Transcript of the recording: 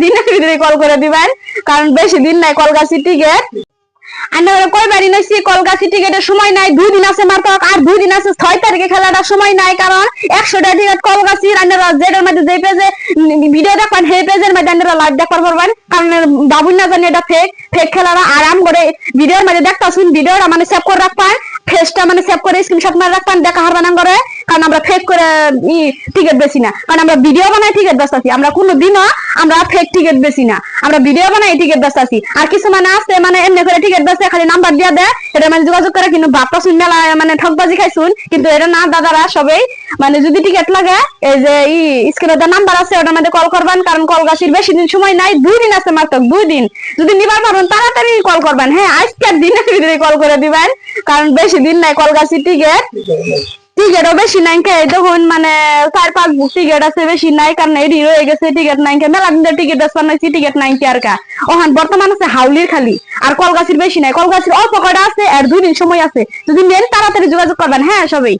দিনের ভিতরে কল করে দিবেন, কারণ বেশি দিন নাই কলগাছি টিকিট। আমরা কয়বারই নইছি কলগাছি টিকিটের সময় নাই, 2 দিন আছে মাত্র, আর 2 দিন আছে 6 তারিখে খেলাটার সময় নাই, কারণ 100টা টিকিট কলগাছির আপনারা যেটার মধ্যে যে পেজে ভিডিও দেখবেন সেই পেজের মধ্যে আপনারা লাইভ দেখতে পারবেন, কারণ বাবুই না জানি এটা ফেক খেলাটা আরাম করে ভিডিওর মধ্যে দেখতেছুন, ভিডিওটা মানে সেভ করে রাখবেন, ফেসটা মানে সেভ করে স্ক্রিনশট মারে রাখবেন, দেখা হারবেন না করে, কারণ আমরা ফেক করে টিকিট বেশি না, কারণ আমরা ভিডিও বানাই টিকিট বেচতাছি, আমরা কোনোদিনও আমরা ফেক টিকিট বেশি না, আমরা ভিডিও বানাই টিকিট বেচতাছি। আর কিছু মানে আছে মানে এমনি করে টিকিট বেচে খালি নাম্বার দিয়া দেয়, এটা মানে যোগাযোগ করে, কিন্তু ভাবতাছুন মেলা মানে ঠকবাজি খাইছুন, কিন্তু এটা না দাদারা সবাই মানে যদি টিকিট লাগে এই যে স্ক্রিনে যে নাম্বার আছে ওটার মধ্যে কল করবেন, কারণ কলগাছির বেশি দিন সময় নাই, 2 দিন আছে মাত্র, 2 দিন যদি নিবার পারেন তাড়াতাড়ি কল করবেন। হ্যাঁ, আজকের দিনের ভিতরে কল করে দিবেন, কারণ বেশি দিন নাই কলগাছি টিকিটও বেশি নাই, দেখুন মানে 4-5 বুক টিকিট আছে, বেশি নাই, কারণ এডি রয়ে গেছে টিকিট নাই, মেলা দিনের টিকিট বানাইছি, টিকিট নাই আর কা ওখান বর্তমান আছে হাউলির খালি, আর কলগাছির বেশি নাই, কলগাছির অল্প কয়টা আছে, আর 2 দিন সময় আছে, যদি নেন তাড়াতাড়ি যোগাযোগ করবেন। হ্যাঁ সবাই।